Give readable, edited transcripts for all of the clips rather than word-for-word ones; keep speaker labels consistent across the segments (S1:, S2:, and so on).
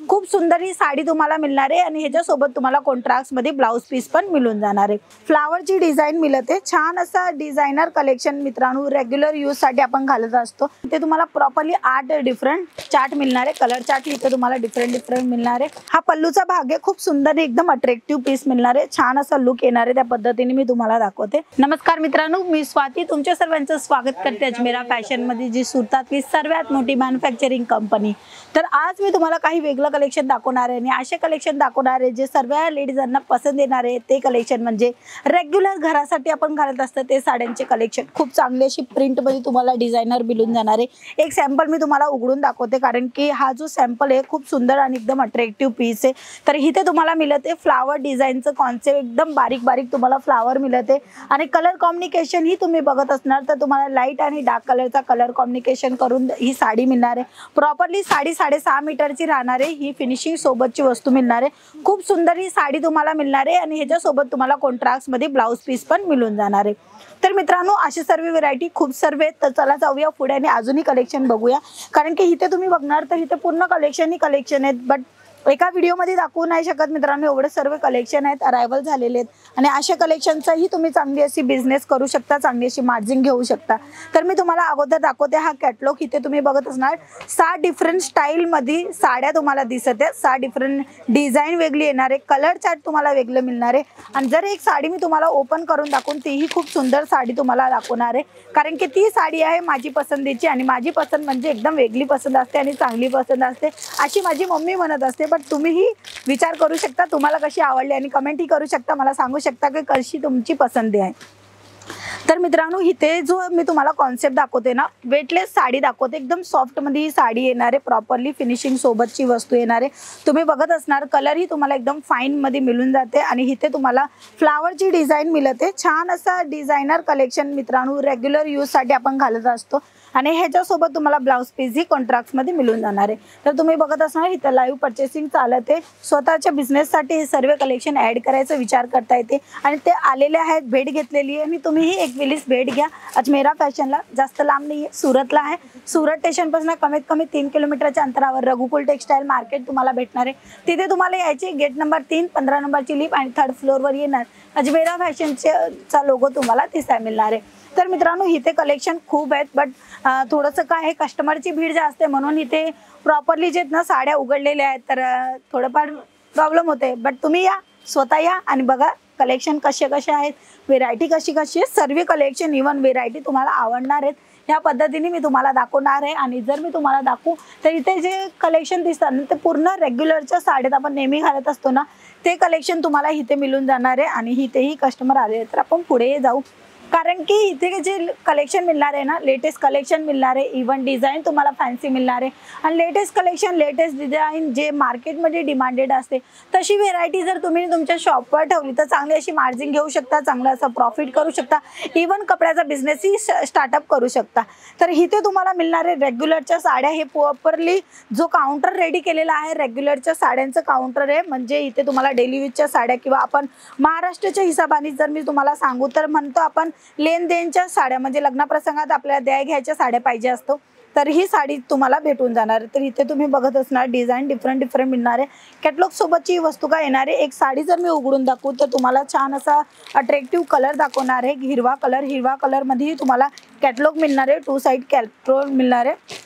S1: खूप सुंदर ही साडी तुम्हाला मिळणार आहे आणि ह्याच्या सोबत तुम्हाला कॉन्ट्रास्ट मध्ये ब्लाउज पीस पण मिळून जाणार आहे। फ्लावरची डिझाइन मिळते, छान असा डिझायनर कलेक्शन मित्रांनो, रेग्युलर यूज साठी आपण घालत असतो। ते तुम्हाला प्रॉपर्ली 8 डिफरंट चार्ट मिळणार आहे, कलर चार्ट इथे तुम्हाला डिफरंट मिळणार आहे। हा पल्लूचा भाग आहे, खूप सुंदर एकदम अट्रॅक्टिव्ह पीस मिळणार आहे, छान असा लुक येणार आहे, त्या पद्धतीने मी तुम्हाला दाखवते। नमस्कार मित्रांनो, मी स्वाती तुमच्या सर्वांचं स्वागत करते अजमेरा फॅशन मध्ये, जी सुरतातली सर्वात मोठी मॅन्युफॅक्चरिंग कंपनी। तर आज मी तुम्हाला काही वेगळं कलेक्शन दाखवणार आहे आणि असे कलेक्शन दाखवणार आहे जे सर्व लेडीजांना पसंत येणार आहे। ते कलेक्शन म्हणजे रेग्युलर घरासाठी आपण घालत असतं ते साड्यांचे कलेक्शन, खूप चांगली अशी प्रिंट मध्ये तुम्हाला डिझायनर मिळून जाणार आहे। एक सॅम्पल मी तुम्हाला उघडून दाखवते, कारण की हा जो सॅम्पल आहे खूप सुंदर आणि एकदम अट्रॅक्टिव्ह पीस आहे। तर इथे तुम्हाला मिळते फ्लावर डिझाईनचं कॉन्सेप्ट, एकदम बारीक बारीक तुम्हाला फ्लावर मिळते आणि कलर कॉम्बिनेशन ही तुम्ही बघत असणार तर तुम्हाला लाईट आणि डार्क कलरचा कलर कॉम्बिनेशन करून ही साडी मिळणार आहे। प्रॉपर्ली साडी 6.5 मीटरची राहणार आहे, ही फिनिशिंग सोबतची वस्तू मिळणार आहे। खूप सुंदर ही साडी तुम्हाला मिळणार आहे आणि ह्याच्या सोबत तुम्हाला कॉन्ट्रास्ट मध्ये ब्लाउज पीस पण मिळून जाणार आहे। तर मित्रांनो, अशी सर्व व्हरायटी खूप सर्व आहेत, तर चला जाऊया पुढे आणि अजूनही कलेक्शन बघूया। कारण की इथे तुम्ही बघणार तर इथे पूर्ण कलेक्शन आहेत, बट एका व्हिडिओ मध्ये दाखवू नाही शकत मित्रांनो, एवढे सर्व कलेक्शन आहेत, अरायवल झालेले आहेत आणि अशा कलेक्शनचाही तुम्ही चांगली अशी बिझनेस करू शकता, चांगली अशी मार्जिन घेऊ शकता। तर मी तुम्हाला अगोदर दाखवते हा कॅटलॉग। इथे तुम्ही बघत असणार 6 डिफरंट स्टाईल मध्ये साड्या तुम्हाला दिसत आहेत, 6 डिफरंट डिझाइन वेगळी येणार आहे, कलर चार्ट तुम्हाला वेगळं मिळणार आहे। आणि जर एक साडी मी तुम्हाला ओपन करून दाखवून तीही खूप सुंदर साडी तुम्हाला दाखवणार आहे, कारण की ती साडी आहे माझी पसंतीची आणि माझी पसंत म्हणजे एकदम वेगळी पसंत असते आणि चांगली पसंत असते, अशी माझी मम्मी म्हणत असते। पण तुम्हीही विचार करू शकता तुम्हाला कशी आवडली आणि कमेंटही करू शकता, मला सांगू शकता की कशी तुमची पसंती आहे। तर मित्रांनो, इथे जो मी तुम्हाला कॉन्सेप्ट दाखवते ना, वेटलेस साडी दाखवते, एकदम सॉफ्ट मध्ये ही साडी येणार आहे, प्रॉपर्ली फिनिशिंग सोबतची वस्तू येणार आहे। तुम्ही बघत असणार कलर ही तुम्हाला एकदम फाईन मध्ये मिळून जाते आणि इथे तुम्हाला फ्लावरची डिझाइन मिळते, छान असा डिझायनर कलेक्शन मित्रांनो, रेग्युलर यूज साठी आपण घालत असतो आणि ह्याच्या सोबत तुम्हाला ब्लाउज पीस ही कॉन्ट्रास्ट मध्ये मिळून जाणार आहे। तर तुम्ही बघत असणार इथे लाईव्ह परचेसिंग चालत आहे, स्वतःच्या बिझनेस साठी हे सर्व कलेक्शन ऍड करायचा विचार करता येते आणि ते आलेले आहेत, भेट घेतलेली आहे। मी तुम्हीही एक वेळेस भेट घ्या अजमेरा फॅशनला, जास्त लांब नाहीये, सुरतला आहे। सुरत स्टेशन पासून कमीत कमी 3 किलोमीटरच्या अंतरावर रघुकुल टेक्सटाईल मार्केट तुम्हाला भेटणार आहे। तिथे तुम्हाला यायचे, गेट नंबर 3, 15 नंबरची लिफ्ट आणि 3rd फ्लोअरवर येणार अजमेरा फॅशनचा लोगो तुम्हाला दिसायला मिळणार आहे। तर मित्रांनो, इथे कलेक्शन खूप आहेत, बट थोडंसं काय आहे, कस्टमरची भीड जास्त आहे म्हणून इथे प्रॉपर्ली जे ना साड्या उघडलेल्या आहेत, तर थोडंफार प्रॉब्लेम होते। बट तुम्ही या, स्वतः या आणि बघा कलेक्शन कसे आहेत, व्हेरायटी कशी आहे, सर्व कलेक्शन इव्हन व्हेरायटी तुम्हाला आवडणार आहेत। ह्या पद्धतीने मी तुम्हाला दाखवणार आहे आणि जर मी तुम्हाला दाखवू तर इथे जे कलेक्शन दिसतात ना, ते पूर्ण रेग्युलरच्या साड्यात आपण नेहमी घालत असतो ना, ते कलेक्शन तुम्हाला इथे मिळून जाणार आहे आणि इथेही कस्टमर आले। तर आपण पुढे जाऊ, कारण की इथे जे कलेक्शन मिळणार आहे ना, लेटेस्ट कलेक्शन मिळणार आहे, इव्हन डिझाईन तुम्हाला फॅन्सी मिळणार आहे आणि लेटेस्ट कलेक्शन, लेटेस्ट डिझाईन जे मार्केटमध्ये डिमांडेड असते तशी व्हेरायटी जर तुम्ही तुमच्या शॉपवर ठेवली तर चांगली अशी मार्जिन घेऊ शकता, चांगला असा प्रॉफिट करू शकता, इव्हन कपड्याचा बिझनेसही स्टार्टअप करू शकता। तर इथे तुम्हाला मिळणारे रेग्युलरच्या साड्या, हे प्रॉपरली जो काउंटर रेडी केलेला आहे, रेग्युलरच्या साड्यांचं काउंटर आहे, म्हणजे इथे तुम्हाला डेली यूजच्या साड्या किंवा आपण महाराष्ट्राच्या हिशोबाने जर मी तुम्हाला सांगू तर म्हणतो आपण लेन देनच्या साड्या, म्हणजे लग्न प्रसंगात आपल्याला द्या घ्यायच्या साड्या पाहिजे असतो, तर ही साडी तुम्हाला भेटून जाणार। तर इथे तुम्ही बघत असणार डिझाईन डिफरंट मिळणार आहे, कॅटलॉग सोबतची वस्तू काय येणार आहे। एक साडी जर मी उघडून दाखवू तर तुम्हाला छान असा अट्रॅक्टिव्ह कलर दाखवणार आहे, हिरवा कलर मध्ये तुम्हाला कॅटलॉग मिळणार आहे, 2 साइड कॅटलॉग मिळणार आहे।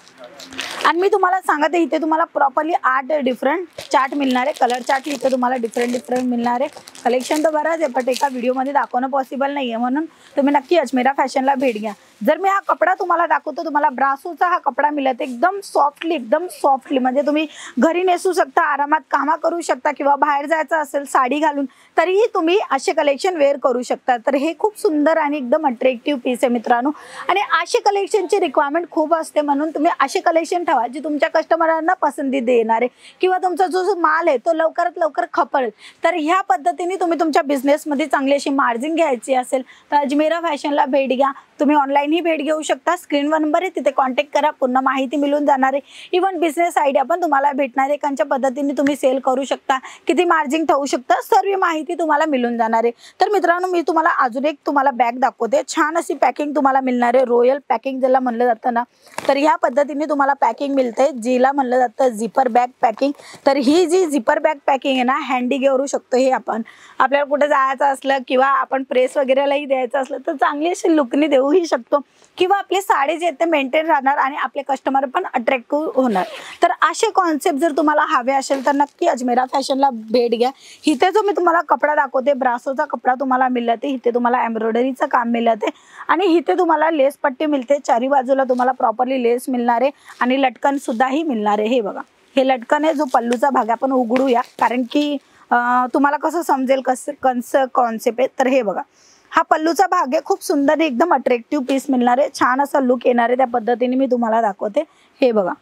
S1: आणि मी तुम्हाला सांगते इथे तुम्हाला प्रॉपर्ली 8 डिफरंट चार्ट मिळणार आहे, कलर चार्ट इथे तुम्हाला डिफरंट मिळणार आहे। कलेक्शन तर बरंच आहे, बट एका व्हिडिओ मध्ये दाखवणं पॉसिबल नाहीये, म्हणून तुम्ही नक्की अजमेरा फॅशनला भेट घ्या। जर मी हा कपडा तुम्हाला दाखवतो, तुम्हाला ब्रासोचा हा कपडा मिळत, एकदम सॉफ्टली म्हणजे तुम्ही घरी नेसू शकता, आरामात कामा करू शकता किंवा बाहेर जायचं असेल साडी घालून तरीही तुम्ही असे कलेक्शन वेअर करू शकता। तर हे खूप सुंदर आणि एकदम अट्रॅक्टिव्ह पीस आहे मित्रांनो आणि असे कलेक्शनची रिक्वायरमेंट खूप असते, म्हणून तुम्ही असे कलेक्शन ठेवा जे तुमच्या कस्टमरांना पसंती देणार आहे किंवा तुमचा जो माल आहे तो लवकरात लवकर खपेल। तर ह्या पद्धतीने तुम्ही तुमच्या बिझनेसमध्ये चांगली अशी मार्जिन घ्यायची असेल तर अजमेरा फॅशनला भेट घ्या। तुम्ही ऑनलाईन ऑनलाईनही भेट घेऊ शकता. स्क्रीनवर नंबर आहे, तिथे कॉन्टॅक्ट करा, पूर्ण माहिती मिळून जाणार आहे. इव्हन बिझनेस आयडिया पण तुम्हाला भेटणार आहे, कोणत्या पद्धतीने तुम्ही सेल करू शकता, किती मार्जिन ठेवू शकता, सर्व माहिती तुम्हाला मिळून जाणार आहे. तर मित्रांनो, मी तुम्हाला अजून एक तुम्हाला बॅग दाखवते. छान अशी पॅकिंग तुम्हाला मिळणार आहे. रॉयल पॅकिंग ज्याला म्हणलं जातं ना, तर ह्या पद्धतीने तुम्हाला पॅकिंग मिळते, जिला म्हणलं जातं झिपर बॅग पॅकिंग. तर ही जी झिपर बॅग पॅकिंग आहे ना, हँडी घेऊ शकतो. हे आपण आपल्याला कुठे जायचं असलं किंवा आपण प्रेस वगैरेलाही द्यायचं असलं तर चांगली अशी लुकनी देऊही शकतो, किंवा आपली साडी जे ते मेंटेन राहणार आणि आपले कस्टमर पण अट्रॅक्टिव्ह होणार. तर असे कॉन्सेप्ट जर तुम्हाला हवे असेल तर नक्की अजमेरा फॅशनला भेट घ्या. इथे जो मी तुम्हाला कपडा दाखवते, ब्रासोचा कपडा तुम्हाला मिळते. इथे तुम्हाला एम्ब्रॉयडरीचं काम मिळते आणि इथे तुम्हाला लेस पट्टी मिळते. चारी बाजूला तुम्हाला प्रॉपरली लेस मिळणार आहे आणि लटकन सुद्धाही मिळणार आहे. हे बघा, हे लटकन आहे, जो पल्लूचा भाग आपण उघडूया, कारण की तुम्हाला कसं समजेल कसं कॉन्सेप्ट आहे. तर हे बघा, हा पल्लूचा भाग आहे, खूप सुंदर एकदम अट्रॅक्टिव्ह पीस मिळणार आहे, छान असा लुक येणार आहे. त्या पद्धतीने मी तुम्हाला दाखवते. हे बघा,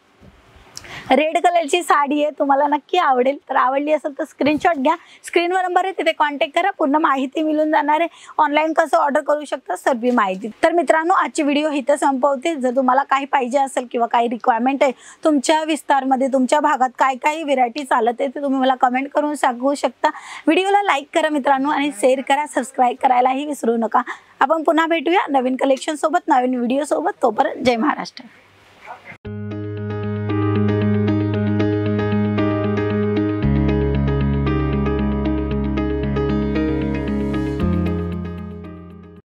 S1: रेड कलरची साडी आहे, तुम्हाला नक्की आवडेल. तर आवडली असेल तर स्क्रीनशॉट घ्या, स्क्रीनवर नंबर आहे, तिथे कॉन्टॅक्ट करा, पूर्ण माहिती मिळून जाणार आहे. ऑनलाईन कसं ऑर्डर करू शकता सर्व माहिती. तर मित्रांनो, आजची व्हिडिओ इथं संपवते. जर तुम्हाला काही पाहिजे असेल किंवा काही रिक्वायरमेंट आहे तुमच्या विस्तारमध्ये, तुमच्या भागात काय काय व्हेरायटी चालत आहे ते तुम्ही मला कमेंट करून सांगू शकता. व्हिडिओला लाईक करा मित्रांनो आणि शेअर करा, सबस्क्राईब करायलाही विसरू नका. आपण पुन्हा भेटूया नवीन कलेक्शन सोबत, नवीन व्हिडिओ सोबत. तोपर्यंत जय महाराष्ट्र.